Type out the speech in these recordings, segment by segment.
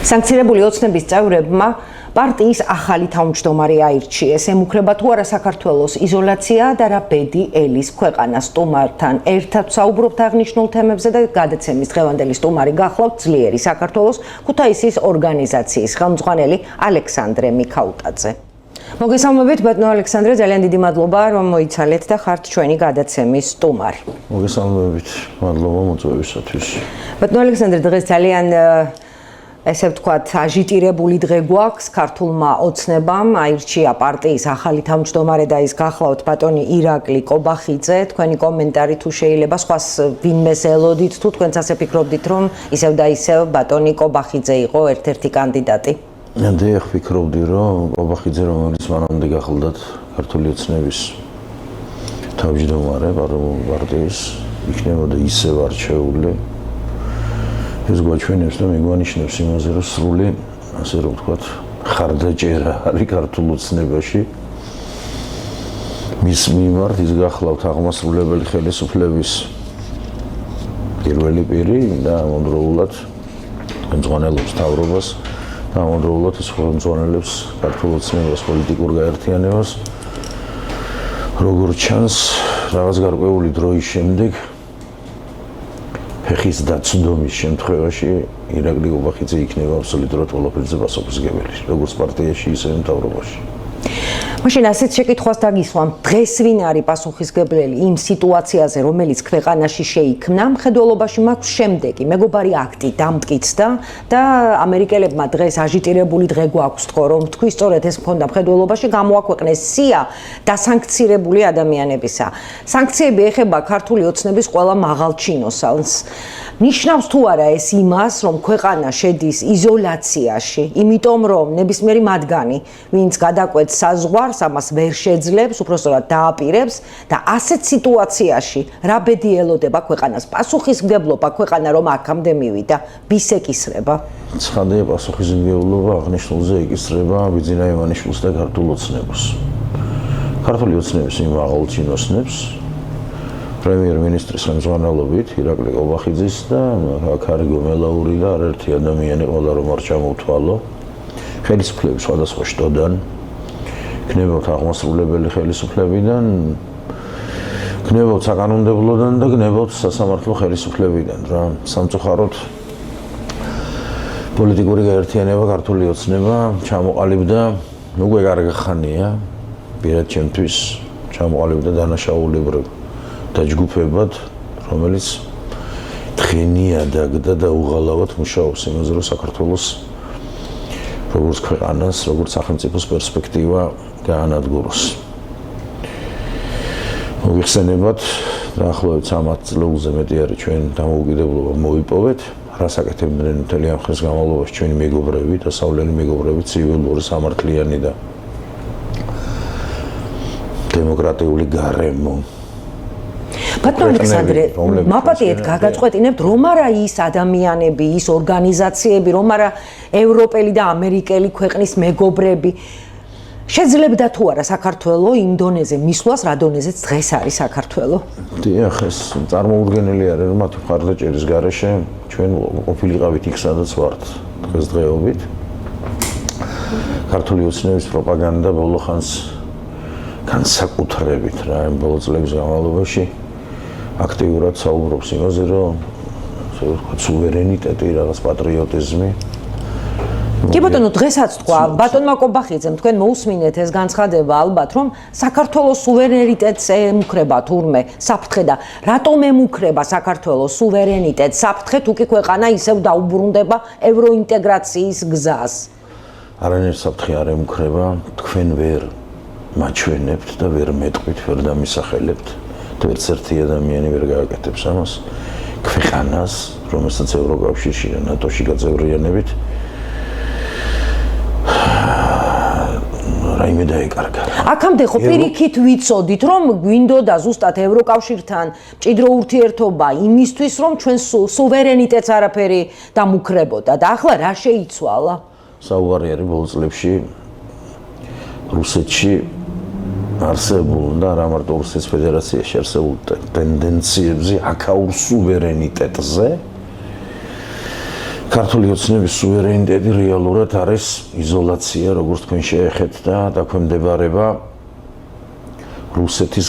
Სანქცირებული ოცნების წევრებმა პარტიის ახალი თავმჯდომარე აირჩიეს. ემუქრება თუ არა საქართველოს იზოლაცია და რა ბედი ელის ქვეყანას. სტუმართან ერთად საუბრობთ აღნიშნულ თემებზე და გადაცემის დღევანდელი სტუმარი გახლავთ ძლიერი საქართველოს ქუთაისის ორგანიზაციის ხელმძღვანელი ალექსანდრე მიქაუტაძე. მოგესალმებით ბატონო ალექსანდრე, ძალიან დიდი მადლობა რომ მოიცალეთ და ხართ ჩვენი გადაცემის სტუმარი. მოგესალმებით, მადლობა მოწვევისათვის. ბატონო ალექსანდრე, დღეს ძალიან ესე ვთქვათ, აჟიტირებული დღე გვაქვს ქართულმა ოცნებამ, აირჩია პარტიის ახალი თავმჯდომარე და ის გახლავთ ბატონი ირაკლი კობახიძე. თქვენი კომენტარი თუ შეიძლება სხვას ვინმეს ელოდით თუ თქვენც ასე ფიქრობდით რომ ისევ და ისევ ბატონი კობახიძე იყო ერთ-ერთი კანდიდატი? დიახ, ვფიქრობდი რომ კობახიძე რომელიც მანამდე გახლდათ ქართული ოცნების თავმჯდომარე პარტიის იქნებოდა ისევ არჩეული. ეს გვაჩვენებს და მიგვანიშნებს იმაზე, რომ სრული, ასე რომ ვთქვათ, ხარდაჭერა არის ქართულ ოცნებაში. მის მიმართ ის გახლავთ აღმასრულებელი ხელისუფლების პირველი პირი და ამავდროულად ხელმძღვანელობს მთავრობას და ამავდროულად ის ხელმძღვანელებს ქართულ ოცნებას, პოლიტიკურ გაერთიანებას. როგორც ჩანს, რაღაც გარკვეული დროის შემდეგ ფეხის დაცდომის შემთხვევაში ირაკლი კობახიძე იქნება აბსოლუტურად ყველაფერზე პასუხისმგებელი, როგორც პარტიაში, ისე მთავრობაში. მაშინ ასეთ შეკითხვას დაგისვამ, დღეს ვინ არის პასუხისმგებელი იმ სიტუაციაზე, რომელიც ქვეყანაში შეიქმნა, მხედველობაში მაქვს შემდეგი, მეგობარი აქტი დამტკიცდა და ამერიკელებმა დღეს აჟიტირებული დღე გვაქვს თქო, რომ თქვი სწორედ ეს მქონდა მხედველობაში, გამოაქვეყნეს სია დასანქცირებული ადამიანებისა. სანქციები ეხება ქართული ოცნების ყველა მაღალ ჩინოსალს. ნიშნავს თუ არა ეს იმას, რომ ქვეყანა შედის იზოლაციაში, იმიტომ რომ ნებისმიერი მათგანი, ვინც გადაკვეთს საზღვარს, ამას ვერ შეძლებს, უпростоრად დააპირებს და ასეთ სიტუაციაში რა ბედი ელოდება ქვეყანას? პასუხისმგებლობა ქვეყანა რომ აქამდე მივიდა, ვის ეკისრება? ცხადია, პასუხისმგებლობა აღნიშნულზე ეკისრება ბიძინა ივანიშვილს და ქართულ ოცნებას. ქართული ოცნების იმ მაღალ ჩინოსნებს პრემიერ-მინისტრის ხელმძღვანელობით ირაკლი კობახიძის და აქ არის გომელაური და არაერთი ადამიანი ყველა რომ არ ჩამოვთვალო. ხელისუფლების სხვადასხვა შტოდან გნებავთ აღმასრულებელი ხელისუფლებიდან, გნებავთ საკანონმდებლოდან და გნებავთ სასამართლო ხელისუფლებიდან რა. სამწუხაროდ პოლიტიკური გაერთიანება ქართული ოცნება ჩამოყალიბდა უკვე კარგი ხანია, პირად ჩემთვის ჩამოყალიბდა დანაშაულებრივ დაჯგუფებად, რომელიც დღენიადაგ და უღალავად მუშაობს იმაზე, რომ საქართველოს როგორც ქვეყანას, როგორც სახელმწიფოს პერსპექტივა გაანადგუროს. მოიხსენებათ, დაახლოებით 13 წელზე მეტი არის ჩვენ დამოუკიდებლობა მოვიპოვეთ. რას აკეთებდნენ მთელი ამ ხნის განმავლობაში ჩვენი მეგობრები, დასავლელი მეგობრები, ცივილური, სამართლიანი და დემოკრატიული გარემო. ბატონო ალექსანდრე, მაპატიეთ გაგაწყვეტინებთ, რომ არა ის ადამიანები, ის ორგანიზაციები, რომ არა ევროპელი და ამერიკელი ქვეყნის მეგობრები შეძლებდა თუ არა საქართველო იმ დონეზე მისვლას, რა დონეზეც დღეს არის საქართველო? დიახ, ეს წარმოუდგენელი არის, რომ მათი მხარდაჭერის გარეშე ჩვენ ყოფილიყავით იქ, სადაც ვართ დღესდღეობით. ქართული ოცნების პროპაგანდა ბოლო ხანს განსაკუთრებით რა, იმ ბოლო წლების განმავლობაში აქტიურად საუბრობს იმაზე, რომ ასე ვთქვათ, სუვერენიტეტი, რაღაც პატრიოტიზმი. კი ბატონო, დღესაც თქვა ბატონმა კობახიძემ, თქვენ მოусმინეთ ეს განცხადება ალბათ, რომ საქართველოს სუვერენიტეტს ემუქრება თურმე საფრთხე და რატომ ემუქრება საქართველოს სუვერენიტეტს საფრთხე, თუ კი ქვეყანა ისევ დაუბრუნდება ევროინტეგრაციის გზას? არანაირი საფრთხე არ ემუქრება, თქვენ ვერ მაჩვენებთ და ვერ მეტყვით, ვერ დამისახელებთ. ვერც ერთი ადამიანი ვერ გააკეთებს ამას. ქვეყანას, რომელსაც ევროკავშირში და ნატოში გაწევრიანებით რაიმე დაეკარგა. აქამდე ხო პირიქით ვიცოდით, რომ გვინდოდა ზუსტად ევროკავშირთან მჭიდრო ურთიერთობა იმისთვის, რომ ჩვენ სუვერენიტეტს არაფერი დამუქრებოდა და ახლა რა შეიცვალა? საუბარი არის ბოლო წლებში რუსეთში არსებულ და არა მარტო რუსეთის ფედერაციაში არსებულ ტენდენციებზე, აქაურ სუვერენიტეტზე, ქართული ოცნების სუვერენიტეტი რეალურად არის იზოლაცია, როგორც თქვენ შეეხეთ და დაქვემდებარება რუსეთის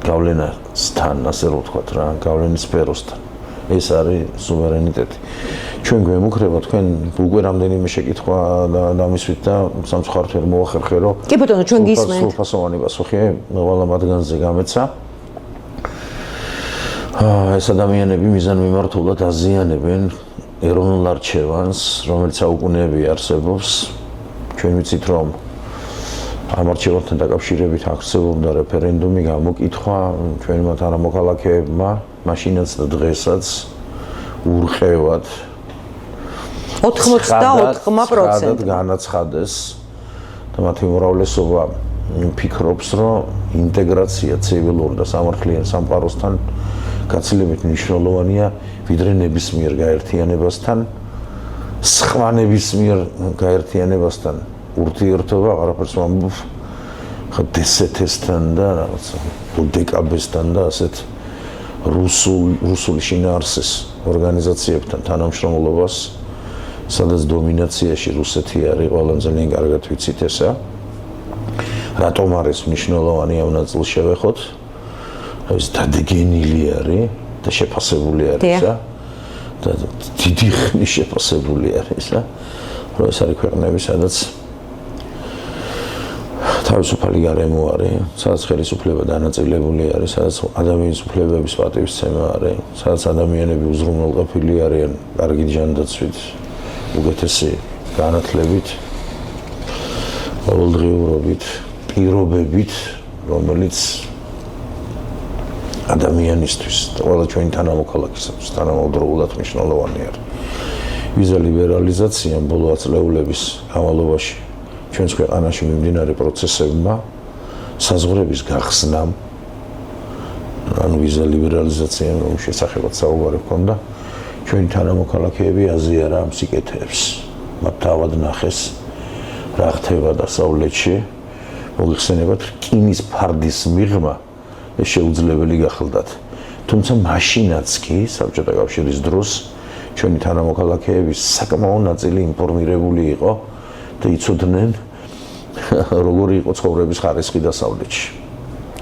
გავლენასთან, ასე რომ ვთქვათ რა, გავლენის სფეროსთან. ეს არის სუვერენიტეტი. ჩვენ გვემუქრება თქვენ უკვე რამდენიმე შეკითხვა დამისვით და სამწუხაროდ ვერ მოახერხე რომ კი ბატონო, ჩვენ გისმენთ. სრულფასოვანი პასუხი ყველა მათგანზე გამეცა. ეს ადამიანები მიზანმიმართულად აზიანებენ ეროვნულ არჩევანს, რომელიც საუკუნეები არსებობს. ჩვენ ვიცით რომ ამ არჩევანთან დაკავშირებით აღწევობდა რეფერენდუმი, გამოკითხვა ჩვენმა თანამოქალაქეებმა, მაშინაც და დღესაც ურყევად 84% განაცხადეს და მათი უმრავლესობა ფიქრობს, რომ ინტეგრაცია ცივილურ და სამართლიან სამყაროსთან გაცილებით მნიშვნელოვანია ვიდრე ნებისმიერ გაერთიანებასთან, სხვა ნებისმიერ გაერთიანებასთან ურთიერთობა აღარაფერს ვამბობ დსთ-სთან და რაღაცა დკბ-სთან და ასეთ რუსული შინაარსის ორგანიზაციებთან თანამშრომლობას, სადაც დომინაციაში რუსეთი არის, ყველამ ძალიან კარგად ვიცით ესა. რატომ არის მნიშვნელოვანი ამ ნაწილს შევეხოთ? ეს დადგენილი არის და შეფასებული არის, და დიდი ხნის შეფასებული არის, რომ ეს არის ქვეყნები, სადაც თავისუფალი გარემო არის, სადაც ხელისუფლება დანაწილებული არის, სადაც ადამიანის უფლებების პატივისცემა არის, სადაც ადამიანები უზრუნველყოფილი არიან კარგი ჯანდაცვით, უკეთესი განათლებით, ყოველდღიურობით, პირობებით, რომელიც ადამიანისთვის და ყველა ჩვენი თანამოქალაქისათვის თანამედროვულად მნიშვნელოვანი არის. ვიზა ლიბერალიზაცია ბოლო ათწლეულების განმავლობაში ჩვენს ქვეყანაში მიმდინარე პროცესებმა საზღვრების გახსნამ, ანუ ვიზა ლიბერალიზაციამ რომ შესახებად საუბარი ჰქონდა, ჩვენი თანამოქალაქეები აზიარა ამ სიკეთეებს. მათ თავად ნახეს რა ხდება დასავლეთში, მოიხსენებათ რკინის ფარდის მიღმა ეს შეუძლებელი გახლდათ. თუმცა მაშინაც კი საბჭოთა კავშირის დროს ჩვენი თანამოქალაქეების საკმაო ნაწილი ინფორმირებული იყო და იცოდნენ როგორი იყო ცხოვრების ხარისხი დასავლეთში.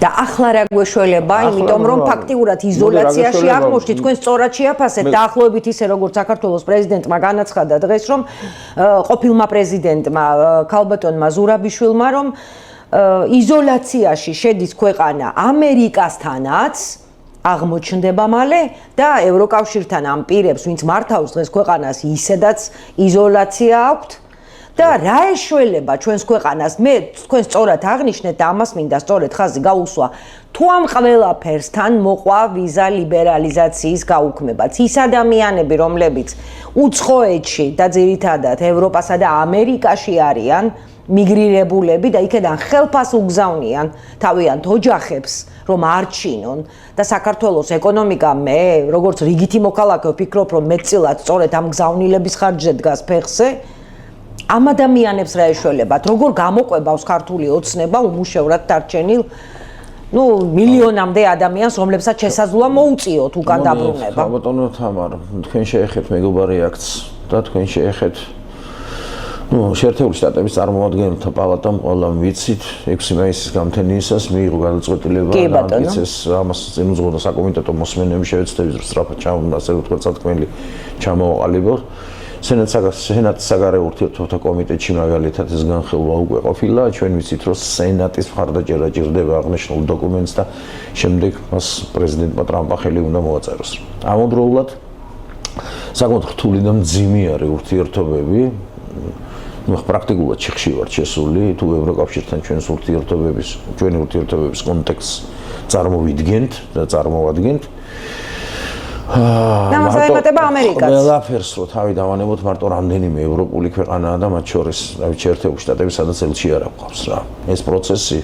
და ახლა რა გვეშველება, იმიტომ რომ ფაქტიურად იზოლაციაში აღმოჩნდით, თქვენ სწორად შეაფასეთ დაახლოებით ისე როგორც საქართველოს პრეზიდენტმა განაცხადა დღეს, რომ ყოფილმა პრეზიდენტმა ქალბატონმა ზურაბიშვილმა, რომ იზოლაციაში შედის ქვეყანა ამერიკასთანაც აღმოჩნდება მალე და ევროკავშირთან ამ პირებს, ვინც მართავს დღეს ქვეყანას, ისედაც იზოლაცია აქვთ. და რა ეშველება ჩვენს ქვეყანას, მე თქვენ სწორად აღნიშნეთ და ამას მინდა სწორედ ხაზი გაუსვა, თუ ამ ყველაფერსთან მოყვა ვიზა ლიბერალიზაციის გაუქმებაც. ის ადამიანები, რომლებიც უცხოეთში და ძირითადად ევროპასა და ამერიკაში არიან მიგრირებულები და იქედან ხელფას უგზავნიან თავიანთ ოჯახებს, რომ არჩინონ და საქართველოს ეკონომიკა მე, როგორც რიგითი მოქალაქე ვფიქრობ, რომ მეტწილად სწორედ ამ გზავნილების ხარჯზე დგას ფეხზე. ამ ადამიანებს რა ეშველებათ, როგორ გამოყვებავს ქართული ოცნება უმუშევრად დარჩენილ მილიონამდე ადამიანს, რომლებსაც შესაძლოა მოუწიოთ უკან დაბრუნება. ბატონო თამარ, თქვენ შეეხეთ მეგობარი აქტს და თქვენ შეეხეთ შეერთებული შტატების წარმომადგენელთა პალატამ ყველამ ვიცით 6 მაისის გამთენიისას მიიღო გადაწყვეტილება და მიცეს ამას წინ უძღვნა საკომიტეტო მოსმენები შევეცდებით რომ სწრაფად ჩამოვიდა, ასე რომ თქვა წათქმელი ჩამოვაყალიბოთ. სენატის საგარეო ურთიერთობათა კომიტეტში მაგალითად ეს განხილვა უკვე ყოფილა. ჩვენ ვიცით რომ სენატის მხარდაჭერა ჭირდება აღნიშნულ დოკუმენტს და შემდეგ მას პრეზიდენტმა ტრამპმა ხელი უნდა მოაწეროს. ამავდროულად საკმაოდ რთული და მძიმე არის ურთიერთობები. პრაქტიკულად ჩიხში ვარ შესული, თუ ევროკავშირთან ჩვენი ურთიერთობების კონტექსტს წარმოვიდგენთ და წარმოვადგენთ. დამასაიმატება ამერიკაც. ყველაფერს რო თავი დავანებოთ, მარტო რამდენიმე ევროპული ქვეყანაა და მათ შორის შეერთებული შტატები, სადაც ელჩი არ აქვს რა. ეს პროცესი,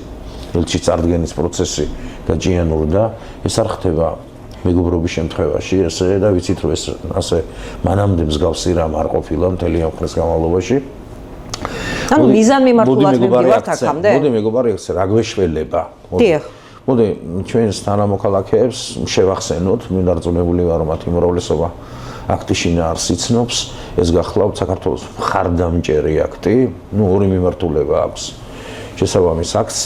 ელჩის წარდგენის პროცესი გაჭიანურდა, ეს არ ხდება მეგობრობის შემთხვევაში, ესე და ვიცით რომ ეს ასე მანამდე მსგავსი რამ არ ყოფილა მთელი ამ ხნის განმავლობაში. ანუ მიზანმიმართულად მივდივართ აქამდე? მოდი მეგობარი აქ რა გვეშველება. დიახ. მოდი ჩვენს თანამოქალაქეებს შევახსენოთ, მინდა რწმუნებული ვარ რომ მათი უმრავლესობა აქტი შინაარს იცნობს, ეს გახლავთ საქართველოს მხარდამჭერი აქტი, ორი მიმართულება აქვს შესაბამის აქტს.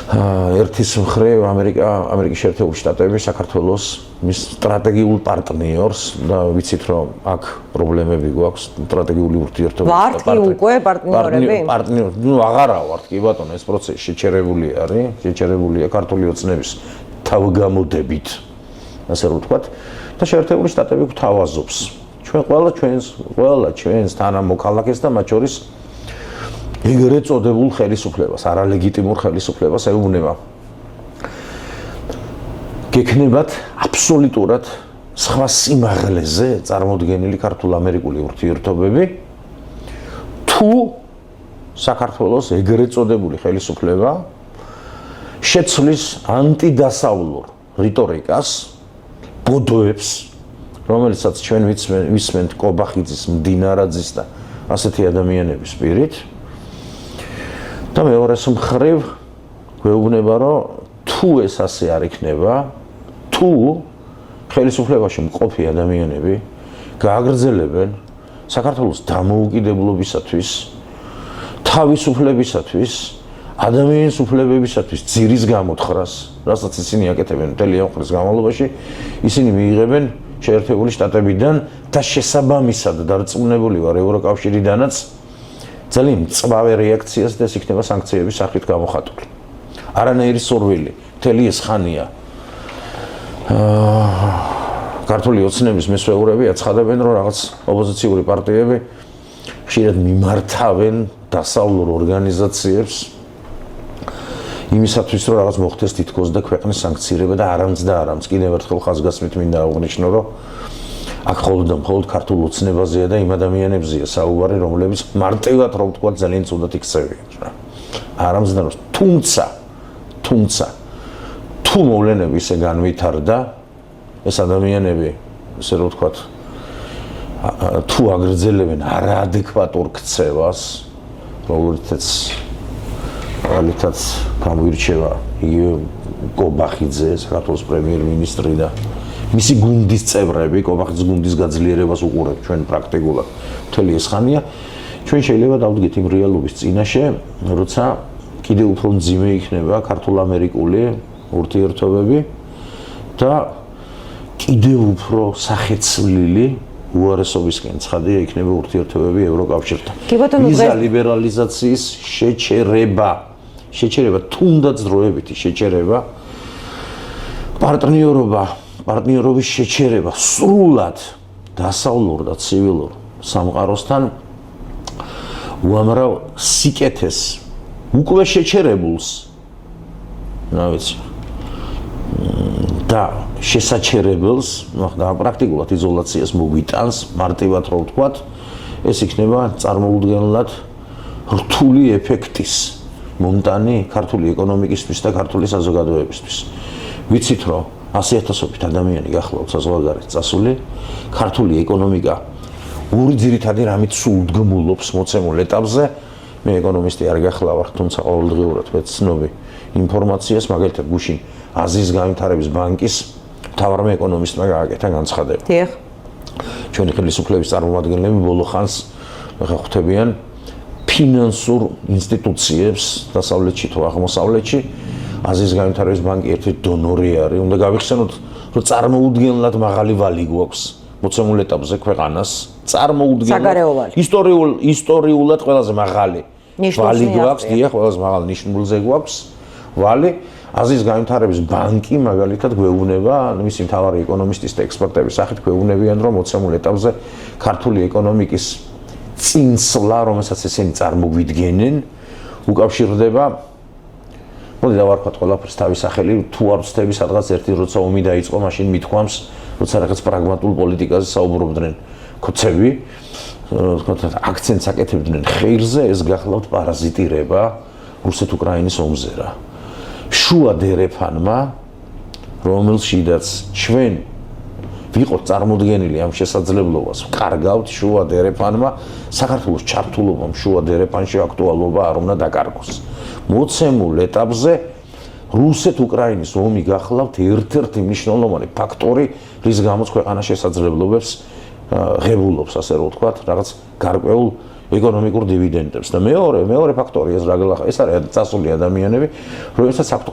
ერთის მხრივ ამერიკის შეერთებული შტატები საქართველოს მის სტრატეგიულ პარტნიორს და ვიცით რომ აქ პრობლემები გვაქვს სტრატეგიული ურთიერთობები. ვართ კი უკვე პარტნიორები? პარტნიორები, აღარა ვართ კი ბატონო, ეს პროცესი შეჩერებული არის, შეჩერებულია ქართული ოცნების თავგამოდებით, ასე რომ ვთქვათ, და შეერთებული შტატები გვთავაზობს. ჩვენ ყველა ჩვენს თანამოქალაქეს და მათ შორის ეგრეთ წოდებულ ხელისუფლებას, არალეგიტიმურ ხელისუფლებას ეუბნება. გექნებათ აბსოლუტურად სხვა სიმაღლეზე წარმოდგენილი ქართულ-ამერიკული ურთიერთობები, თუ საქართველოს ეგრეთ წოდებული ხელისუფლება შეცვლის ანტიდასავლურ რიტორიკას, ბოდოებს, რომელიცაც ჩვენ ვისმენთ კობახიძის, მდინარაძის და ასეთი ადამიანების პირით. და მეორეს მხრივ გვეუბნება, რომ თუ ეს ასე არ იქნება, თუ ხელისუფლებაში მყოფი ადამიანები გააგრძელებენ საქართველოს დამოუკიდებლობისათვის, თავისუფლებისათვის, ადამიანის უფლებებისათვის ძირის გამოთხრას, რასაც ისინი აკეთებენ მთელი ამ ხნის განმავლობაში, ისინი მიიღებენ შეერთებული შტატებიდან და შესაბამისად დარწმუნებული ვარ ევროკავშირიდანაც ძალიან მწვავე რეაქციას და ეს იქნება სანქციების სახით გამოხატული. არანაირი სურვილი, მთელი ეს ხანია. ქართული ოცნების მესვეურები აცხადებენ, რომ რაღაც ოპოზიციური პარტიები ხშირად მიმართავენ დასავლურ ორგანიზაციებს იმისათვის, რომ რაღაც მოხდეს თითქოს და ქვეყნის სანქცირება და არამც და არამც. კიდევ ერთხელ ხაზგასმით მინდა აღვნიშნო, რომ აქ მხოლოდ ქართულ ოცნებაზეა და იმ ადამიანებზეა საუბარი, რომლებიც მარტივად რომ ვთქვათ ძალიან ცუდად იქცევიან რა. არამც და თუმცა თუ მოვლენები ისე განვითარდა, ეს ადამიანები, ესე რომ ვთქვათ, თუ აგრძელებენ არაადეკვატურ ქცევას, რომელთაც გამოირჩევა იგივე კობახიძე, საქართველოს პრემიერ-მინისტრი და მისი გუნდის წევრები, კობახიძის გუნდის გაძლიერებას უყურებთ ჩვენ პრაქტიკულად მთელი ეს ხანია. ჩვენ შეიძლება დავდგეთ იმ რეალობის წინაშე, როცა კიდევ უფრო მძიმე იქნება ქართულ-ამერიკული ურთიერთობები და კიდევ უფრო სახეცვლილი უარესობისკენ ცხადია იქნება ურთიერთობები ევროკავშირთან. ვიზა ლიბერალიზაციის შეჩერება, თუნდაც დროებითი შეჩერება, პარტნიორობის შეჩერება სრულად დასავლურ და ცივილურ სამყაროსთან უამრავ სიკეთეს უკვე შეჩერებულს, რა ვიცი, და შესაჩერებელს, და პრაქტიკულად იზოლაციას მოგვიტანს, მარტივად რო ვთქვათ, ეს იქნება წარმოუდგენლად რთული ეფექტის მომტანი ქართული ეკონომიკისთვის და ქართული საზოგადოებისთვის. ვიცით, რომ 100,000-ობით ადამიანი გახლავთ საზღვარგარეთ წასული, ქართული ეკონომიკა ორი ძირითადი რამით სულდგმულობს მოცემულ ეტაპზე. მე ეკონომისტი არ გახლავარ, თუმცა ყოველდღიურად ვეცნობი ინფორმაციას, მაგალითად გუშინ აზიის განვითარების ბანკის მთავარმა ეკონომისტმა გააკეთა განცხადება. დიახ. ჩვენი ხელისუფლების წარმომადგენლები ბოლო ხანს ხვდებიან ფინანსურ ინსტიტუციებს დასავლეთში თუ აღმოსავლეთში. აზიის განვითარების ბანკი ერთი დონორი არის. უნდა გავიხსენოთ, რომ წარმოუდგენლად მაღალი ვალი გვაქვს მოცემულ ეტაპზე ქვეყანას. წარმოუდგენლად ისტორიულად ყველაზე მაღალი ვალი გვაქვს, დიახ, ყველაზე მაღალ ნიშნულზე გვაქვს ვალი. აზიის განვითარების ბანკი მაგალითად გვეუბნება, მისი მთავარი ეკონომისტის და ექსპერტების სახით გვეუბნებიან, რომ მოცემულ ეტაპზე ქართული ეკონომიკის წინსვლა, რომელსაც ესენი წარმოგვიდგენენ, უკავშირდება, მოდი დავარქვათ ყველაფერს თავის სახელი, თუ არ ვცდები სადღაც ერთი როცა ომი დაიწყო, მაშინ მithქვამს, როცა რაღაც პრაგმატულ პოლიტიკაზე საუბრობდნენ ქოცები, აქცენტს აკეთებდნენ ხეირზე, ეს გახლავთ პარაზიტირება რუსეთ-უკრაინის ომზე რა. შუა დერეფანმა, რომელშიდაც ჩვენ ვიყოთ წარმოდგენილი ამ შესაძლებლობას, ვკარგავთ შუა დერეფანმა, საქართველოს ჩართულობამ შუა დერეფანში აქტუალობა არ უნდა დაკარგოს. მოცემულ ეტაპზე რუსეთ-უკრაინის ომი გახლავთ ერთ-ერთი მნიშვნელოვანი ფაქტორი, რის გამოც ქვეყანა შესაძლებლობებს ღებულობს, ასე რომ ვთქვათ, რაღაც გარკვეულ ეკონომიკურ დივიდენდებს და მეორე ფაქტორი ეს ეს არის წასული ადამიანები, რომელსაც აქვთ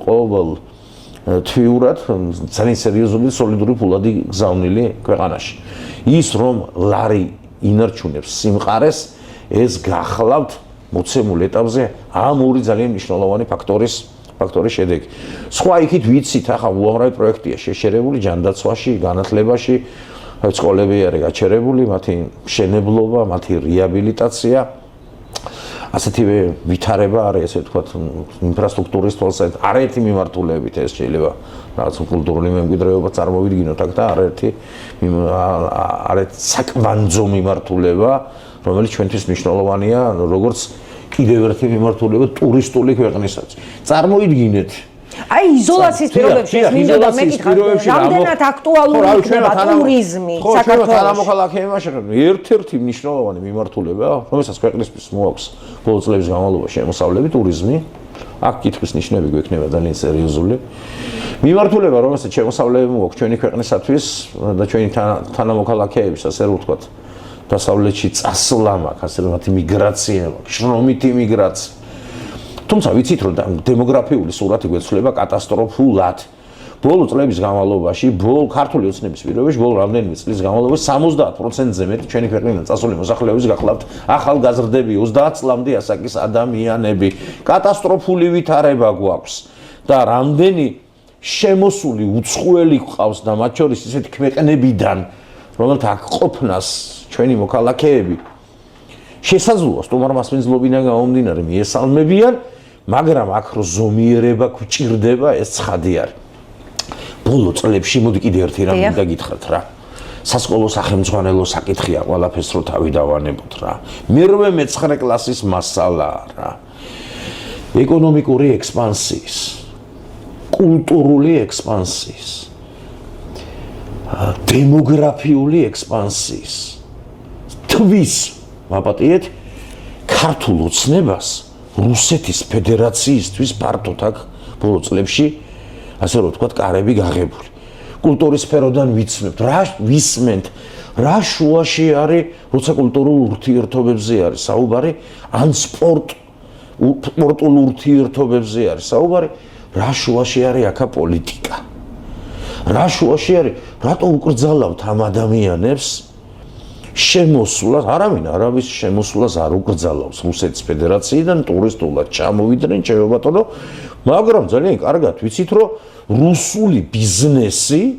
ყოველ თვიურად ძალიან სერიოზული სოლიდური ფულადი გზავნილი ქვეყანაში. ის რომ ლარი ინარჩუნებს სიმყარეს, ეს გახლავთ მოცემულ ეტაპზე ამ ორი ძალიან მნიშვნელოვანი ფაქტორის შედეგი. სხვა იქით ვიცით, ახლა უამრავი პროექტია შეშერებული ჯანდაცვაში, განათლებაში, სკოლები არის გაჩერებული, მათი მშენებლობა, მათი რეაბილიტაცია, ასეთივე ვითარება არის, ესე ვთქვათ, ინფრასტრუქტურის თვალსაზრისით, არაერთი მიმართულებით ეს შეიძლება რაღაც კულტურული მემკვიდრეობა წარმოვიდგინოთ აქ და არაერთი საკვანძო მიმართულება, რომელიც ჩვენთვის მნიშვნელოვანია, როგორც კიდევ ერთი მიმართულება ტურისტული ქვეყნისაც. წარმოიდგინეთ აი იზოლაციის პირობებში მინდა და მეკითხა რამდენად აქტუალური იქნება ტურიზმი საქართველოში. თანამოქალაქეებაში ერთ-ერთი მნიშვნელოვანი მიმართულება, რომელსაც ქვეყნისთვის მოაქვს ბოლო წლების განმავლობაში შემოსავლები ტურიზმი, აქ კითხვის ნიშნები გვექნება ძალიან სერიოზული. მიმართულება, რომელსაც შემოსავლები მოაქვს ჩვენი ქვეყნისათვის და ჩვენი თანამოქალაქეების, ასე რომ ვთქვათ, დასავლეთში წასვლა მაქვს, ასე რომ მათი მიგრაცია მაქვს, შრომითი მიგრაცია. თუმცა ვიცით რომ დემოგრაფიული სურათი გვეცვლება კატასტროფულად. ბოლო წლების განმავლობაში, ქართული ოცნების პირობებში, ბოლო რამდენიმე წლის განმავლობაში 70%-ზე მეტი ჩვენი ქვეყნიდან წასული მოსახლეობის გახლავთ ახალგაზრდები, 30 წლამდე ასაკის ადამიანები. კატასტროფული ვითარება გვაქვს და რამდენი შემოსული უცხოელი გვყავს და მათ შორის ისეთი ქვეყნებიდან, რომელთა აქ ყოფნას ჩვენი მოქალაქეები შესაძლოა სტუმარ მასპინძლობიდან გამომდინარე მიესალმებიან, მაგრამ აქ რო ზომიერება გვჭირდება, ეს ცხადი არის. ბოლო წლებში მოდი კიდე ერთი რამ მინდა გითხრათ რა. სასკოლო სახელმძღვანელო საკითხია ყველაფერს რო თავი დავანებოთ რა. მერვე მეცხრე კლასის მასალაა რა. ეკონომიკური ექსპანსიის, კულტურული ექსპანსიის, დემოგრაფიული ექსპანსიის თვის ვაპატიეთ ქართულ ოცნებას რუსეთის ფედერაციისთვის ფართოდ აქ ბოლო წლებში, ასე რომ ვთქვათ, კარები გაღებული. კულტურის სფეროდან ვისმენთ, რა შუაში არის, როცა კულტურულ ურთიერთობებზე არის საუბარი, ან სპორტულ ურთიერთობებზე არის საუბარი, რა შუაში არის აქა პოლიტიკა. რა შუაში არის, რატო უკრძალავთ ამ ადამიანებს შემოსვლას, არავის შემოსვლას არ უკრძალავს რუსეთის ფედერაციიდან ტურისტულად ჩამოვიდნენ ჩემებათო, მაგრამ ძალიან კარგად ვიცით, რომ რუსული ბიზნესი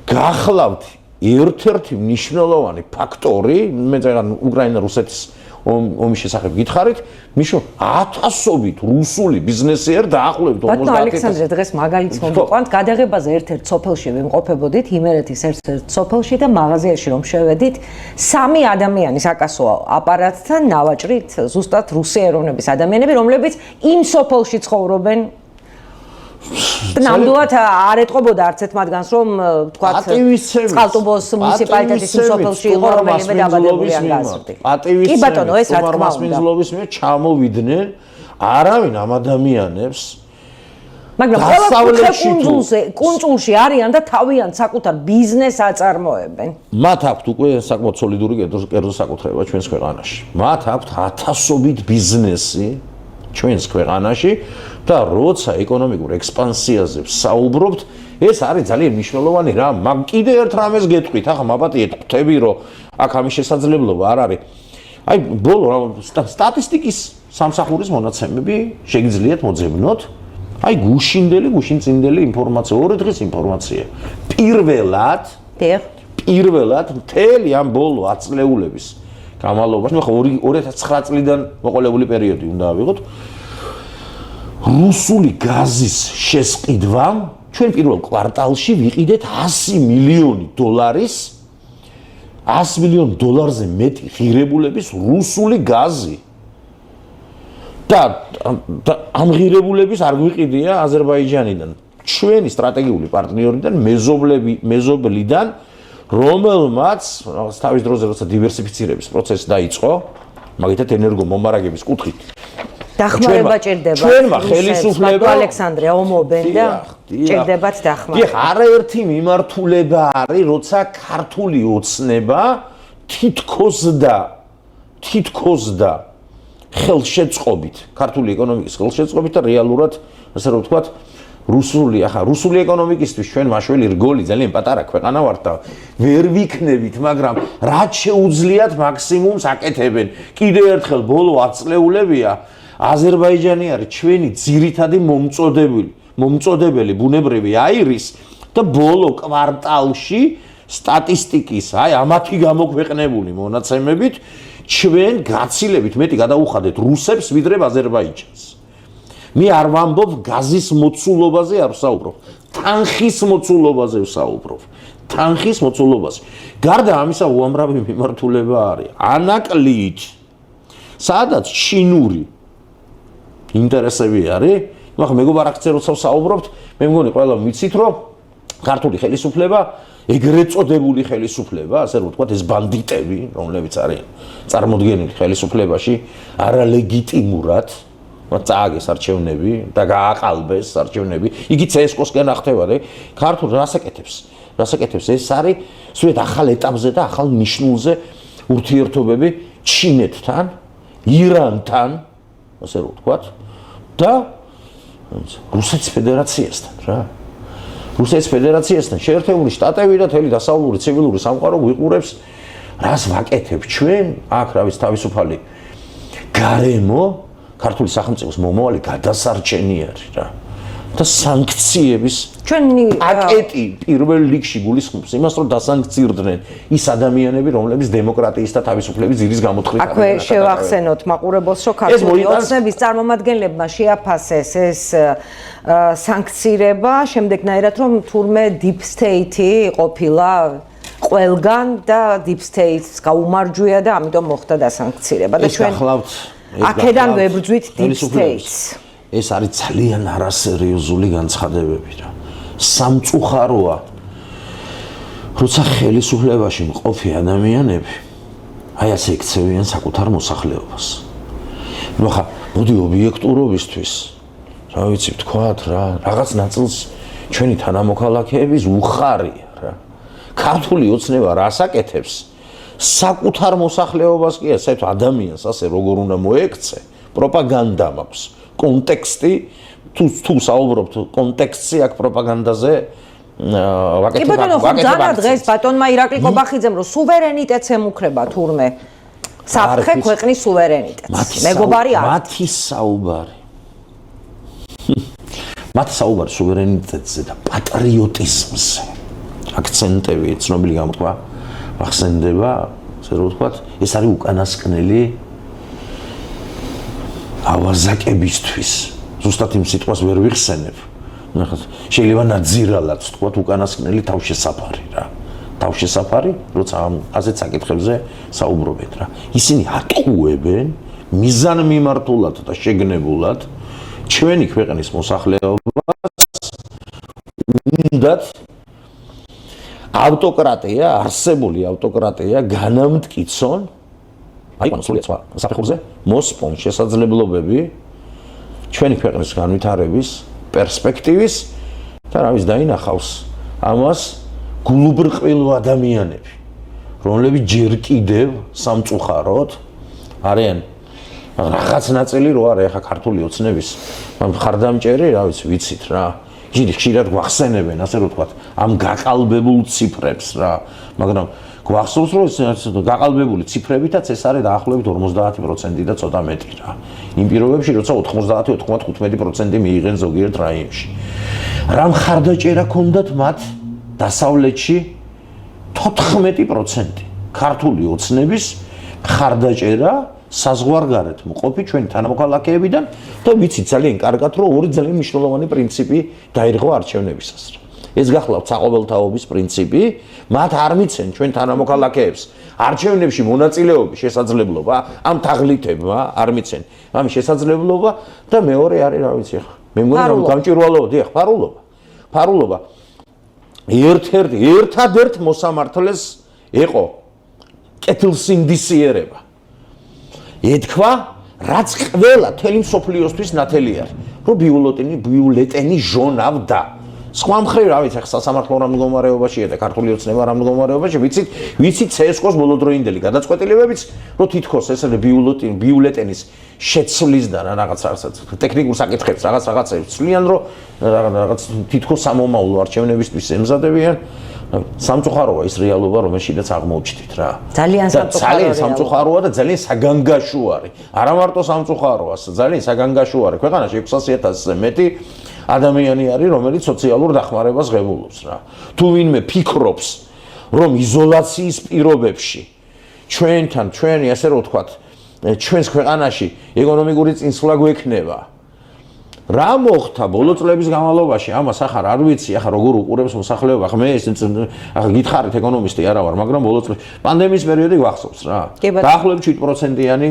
გახლავთ ერთ-ერთი მნიშვნელოვანი ფაქტორი, მე ძალიან უკრაინა-რუსეთის ომის შესახებ გითხარით, მიშო 1000-ობით რუსული ბიზნესი არ დაახლოებით 50. ბატონო ალექსანდრე, დღეს მაგალითს მოგიყვანთ, გადაღებაზე ერთ-ერთ სოფელში ვიმყოფებოდით, იმერეთის ერთ-ერთ სოფელში და მაღაზიაში რომ შევედით, 3 ადამიანის აკასოა აპარატთან ნავაჭრით, ზუსტად რუსი ეროვნების ადამიანები, რომლებიც იმ სოფელში ცხოვრობენ. ნამდვილად არ ეტყობოდა არც ერთ მათგანს, რომ თქვათ წყალტუბოს მუნიციპალიტეტის იმ სოფელში იყო რომელიმე დაბადებული ან გაზრდი. კი ბატონო, ეს რა თქმა უნდა. მასპინძლობის მიერ ჩამოვიდნენ არავინ ამ ადამიანებს, მაგრამ ყველა კუნძულში არიან და თავიანთ საკუთარ ბიზნესს აწარმოებენ. მათ აქვთ უკვე საკმაოდ სოლიდური კერძო საკუთრება ჩვენს ქვეყანაში. მათ აქვთ 1000-ობით ბიზნესი ჩვენს ქვეყანაში და როცა ეკონომიკურ ექსპანსიაზე ვსაუბრობთ, ეს არის ძალიან მნიშვნელოვანი რამ. მაგ კიდე ერთ რამეს გეტყვით, ახლა მაპატიეთ, ხვდები რომ აქ ამის შესაძლებლობა არ არის. აი ბოლო სტატისტიკის სამსახურის მონაცემები შეგიძლიათ მოძებნოთ. აი გუშინწინდელი ინფორმაცია, 2 დღის ინფორმაცია. პირველად მთელი ამ ბოლო ათწლეულების განმავლობაში, ხო 2009 წლიდან მოყოლებული პერიოდი უნდა ავიღოთ. რუსული გაზის შესყიდვამ ჩვენ პირველ კვარტალში ვიყიდეთ 100 მილიონი დოლარის, 100 მილიონ დოლარზე მეტი ღირებულების რუსული გაზი. და ამ ღირებულების არ გვიყიდია აზერბაიჯანიდან, ჩვენი სტრატეგიული პარტნიორიდან, მეზობლიდან, რომელმაც თავის დროზე როცა დივერსიფიცირების პროცესი დაიწყო, მაგითად ენერგომომარაგების კუთხით დახმარება ჭირდება. ჩვენმა ხელისუფლებამ ალექსანდრე ომობენ და ჭირდებათ დახმარება. დიახ, არაერთი მიმართულება არის, როცა ქართული ოცნება თითქოს და ხელშეწყობით, ქართული ეკონომიკის ხელშეწყობით და რეალურად, ასე რომ ვთქვათ, რუსული ეკონომიკისთვის ჩვენ მაშველი რგოლი ძალიან პატარა ქვეყანა ვართ და ვერ ვიქნებით, მაგრამ რაც შეუძლიათ მაქსიმუმს აკეთებენ. კიდევ ერთხელ ბოლო აწლეულებია აზერბაიჯანი არის ჩვენი ძირითადი მომწოდებელი ბუნებრივი აირის და ბოლო კვარტალში სტატისტიკის, ამათი გამოქვეყნებული მონაცემებით ჩვენ გაცილებით მეტი გადაუხადეთ რუსებს ვიდრე აზერბაიჯანს. მე არ ვამბობ გაზის მოცულობაზე არ ვსაუბრობ, თანხის მოცულობაზე ვსაუბრობ. თანხის მოცულობაზე. გარდა ამისა უამრავი მიმართულება არის. ანაკლით, სადაც ჩინური ინტერესები არის. ნუ ახლა მეგობარაკცე როცა ვსაუბრობთ, მე მგონი ყველა ვიცით, რომ ქართული ხელისუფლება, ეგრეთ წოდებული ხელისუფლება, ასე რომ ვთქვათ, ეს ბანდიტები, რომლებიც არიან წარმოდგენილი ხელისუფლებაში, არალეგიტიმურად წააგეს არჩევნები და გააყალბეს არჩევნები. იგი CSKO-სგან ახტევადი. ქართულ რასაკეთებს ეს არის სულ ახალ ეტაპზე და ახალ ნიშნულზე ურთიერთობები ჩინეთთან, ირანთან, ასე რომ ვთქვათ, და რუსეთის ფედერაციასთან რა. რუსეთის ფედერაციასთან შეერთებული შტატები და თელი დასავლური ცივილური სამყარო გვიყურებს, რას ვაკეთებ ჩვენ, აქ რა ვიცი თავისუფალი გარემო ქართული სახელმწიფოს მომავალი გადასარჩენი არის რა. და სანქციების პაკეტი პირველ რიგში გულისხმობს იმას, რომ დასანქცირდნენ ის ადამიანები, რომლებიც დემოკრატიის და თავისუფლების ძირის გამოთხრით. აქვე შევახსენოთ მაყურებელს, რომ ქართული ოცნების წარმომადგენლებმა შეაფასეს ეს სანქცირება, შემდეგნაირად რომ თურმე deep state-ი ყოფილა ყველგან და deep state-ს გაუმარჯვია და ამიტომ მოხდა დასანქცირება და ჩვენ აქედან ვებრძვით deep state-ს. ეს არის ძალიან არასერიოზული განცხადებები რა. სამწუხაროა, როცა ხელისუფლებაში მყოფი ადამიანები აი ასე ექცევიან საკუთარ მოსახლეობას. ნუ ხა, მოდი ობიექტურობისთვის, რა ვიცი ვთქვათ რა, რაღაც ნაწილს ჩვენი თანამოქალაქეების უხარია რა. ქართული ოცნება რას აკეთებს? საკუთარ მოსახლეობას კი ასე ადამიანს ასე როგორ უნდა მოექცე, პროპაგანდა მაქვს. კონტექსტი თუ საუბრობთ კონტექსტზე აქ პროპაგანდაზე ვაკეთებ. კი ბატონო, ხომ დღეს ბატონმა ირაკლი კობახიძემ რომ სუვერენიტეტს ემუქრება თურმე საფრთხე ქვეყნის სუვერენიტეტს. მეგობარი არ მათი საუბარი სუვერენიტეტზე და პატრიოტიზმზე. აქცენტები ცნობილი გამოთქვა ახსენდება, ასე რომ ვთქვათ, ეს არის უკანასკნელი ავაზაკებისთვის. ზუსტად იმ სიტყვას ვერ ვიხსენებ. შეიძლება ნაძირალად ვთქვათ, უკანასკნელი თავშესაფარი რა. თავშესაფარი, როცა ასეთ საკითხებზე საუბრობთ რა. ისინი ატყუებენ მიზანმიმართულად და შეგნებულად ჩვენი ქვეყნის მოსახლეობას უნდათ ავტოკრატია, არსებული ავტოკრატია განამტკიცონ აიყვანო სრულიად სხვა საფეხურზე მოსპონ შესაძლებლობები ჩვენი ქვეყნის განვითარების პერსპექტივის და რა ვიცი დაინახავს ამას გულუბრყვილო ადამიანები, რომლებიც ჯერ კიდევ სამწუხაროდ არიან რაღაც ნაწილი რო არის ახლა ქართული ოცნების მხარდამჭერი, რა ვიცი, ვიცით რა. ხშირად გვახსენებენ, ასე რომ ვთქვათ, ამ გაყალბებულ ციფრებს რა, მაგრამ გვახსოვს, რომ გაყალბებული ციფრებითაც ეს არის დაახლოებით 50% და ცოტა მეტი რა. იმ პირობებში, როცა 90-95% მიიღენ ზოგიერთ რაიონში. რა მხარდაჭერა ქონდათ მათ დასავლეთში 14% ქართული ოცნების მხარდაჭერა საზღვარგარეთ მყოფი ჩვენი თანამოქალაქეებიდან და ვიცით ძალიან კარგად, რომ ორი ძალიან მნიშვნელოვანი პრინციპი დაირღვა არჩევნებისას. ეს გახლავთ საყოველთაობის პრინციპი, მათ არ მიცენ ჩვენ თანამოქალაქეებს არჩევნებში მონაწილეობის შესაძლებლობა, ამ თაღლითებმა არ მიცენ ამ შესაძლებლობა და მეორე არის, რა ვიცი, მე მგონი რომ გამჭვირვალეა, დიახ, ფარულობა. ერთადერთ მოსამართლეს იყო კეთილსინდისიერება. ეთქვა, რაც ყველა თელი მსოფლიოსთვის ნათელი არის, რომ ბიულეტენი ჟონავდა. სხვა მხრივ, რა ვიცი, ახლა სამართლო რა მდგომარეობაშია და ქართული ოცნება რა მდგომარეობაში, ვიცით CSKO-ს ბოლოდროინდელი გადაწყვეტილებებიც, რომ თითქოს ეს ბიულეტენის შეცვლის და რაღაც ტექნიკურ საკითხებს რაღაცებს ცვლიან, რომ რაღაც თითქოს სამომავლო არჩევნებისთვის ემზადებიან. სამწუხაროა ის რეალობა, რომელშიც აღმოჩნდით რა. ძალიან სამწუხაროა და ძალიან საგანგაშო არის. არა მარტო სამწუხაროა, ძალიან საგანგაშო არის. ქვეყანაში 600,000-ზე მეტი ადამიანი არის, რომელიც სოციალურ დახმარებას ღებულობს რა. თუ ვინმე ფიქრობს, რომ იზოლაციის პირობებში ჩვენი ასე რომ ვთქვათ, ჩვენს ქვეყანაში ეკონომიკური წინსვლა გვექნება. რა მოხდა ბოლო წლების განმავლობაში? ამას ახლა არ ვიცი, ახლა როგორ უყურებს მოსახლეობა. ახლა მე ახლა გითხარით ეკონომისტი არა ვარ, მაგრამ ბოლო წლების პანდემიის პერიოდი გვახსოვს რა. დაახლოებით 7%-იანი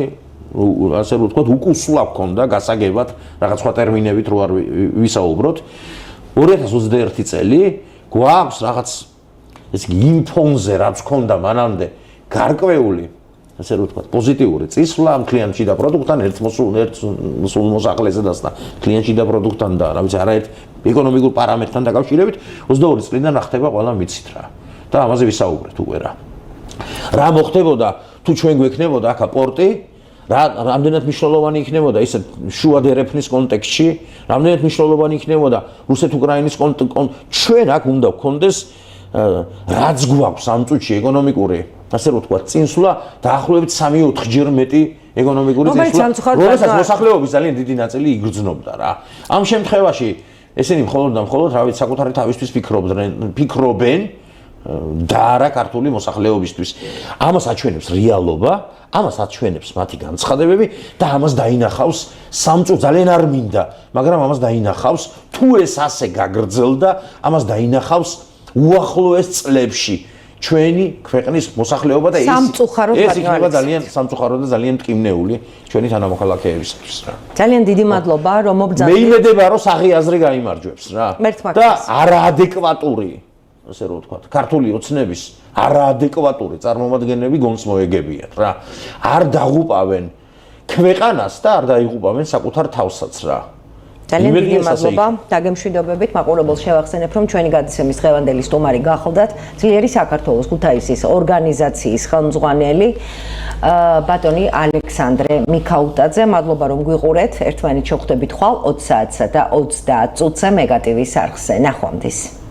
ასე რომ ვთქვათ, უკუსვლა გქონდა გასაგებად, რაღაც სხვა ტერმინებით რო არ ვისაუბროთ. 2021 წელი გვაქვს რაღაც ეს იმ ფონზე რაც გქონდა მანამდე გარკვეული ასე რომ ვთქვათ, პოზიტიური წისვლა ამ კლიენტში და პროდუქტთან ერთ მოსახლეზე და კლიენტში და პროდუქტთან და რა ვიცი, არაერთ ეკონომიკურ პარამეტრთან დაკავშირებით 22 წლიდან რა ხდება ყველა მიცით რა. და ამაზე ვისაუბრეთ უკვე რა. რა მოხდებოდა თუ ჩვენ გვექნებოდა აქ პორტი, რამდენად მნიშვნელოვანი იქნებოდა ისე შუა დერეფნის კონტექსტში, რამდენად მნიშვნელოვანი იქნებოდა რუსეთ-უკრაინის ჩვენ აქ უნდა გქონდეს რაც გვაქვს ამ წუთში ეკონომიკური ასე რომ ვთქვათ, წინსვლა დაახლოებით 3-4 ჯერ მეტი ეკონომიკური წინსვლა, რომელსაც მოსახლეობის ძალიან დიდი ნაწილი იგრძნობდა რა. ამ შემთხვევაში ესენი მხოლოდ და მხოლოდ რა ვიცი, საკუთარი თავისთვის ფიქრობენ და არა ქართული მოსახლეობისთვის. ამას აჩვენებს რეალობა, ამას აჩვენებს მათი განცხადებები და ამას დაინახავს სამწუხაროდ ძალიან არ მინდა, მაგრამ ამას დაინახავს თუ ეს ასე გაგრძელდა, ამას დაინახავს უახლოეს წლებში ჩვენი ქვეყნის მოსახლეობა და ეს იქნება ძალიან სამწუხარო და ძალიან მტკივნეული ჩვენი თანამოქალაქეებისთვის რა. ძალიან დიდი მადლობა რომ მობრძანეთ. მე იმედება რომ საღი აზრი გაიმარჯვებს რა. და არაადეკვატური ასე რომ ვთქვათ, ქართული ოცნების არაადეკვატური წარმომადგენლები გონს მოეგებიან რა. არ დაღუპავენ ქვეყანას და არ დაიღუპავენ საკუთარ თავსაც რა. ძალიან დიდი მადლობა დაგემშვიდობებით. მაყურებელს შევახსენებ, რომ ჩვენი გადაცემის დღევანდელი სტუმარი გახლდათ ძლიერი საქართველოს ქუთაისის ორგანიზაციის ხელმძღვანელი ბატონი ალექსანდრე მიქაუტაძე. მადლობა რომ გვიყურეთ. ერთმანეთს შევხვდებით ხვალ 20 საათსა და 30 წუთზე მეგატივის არხზე. ნახვამდის.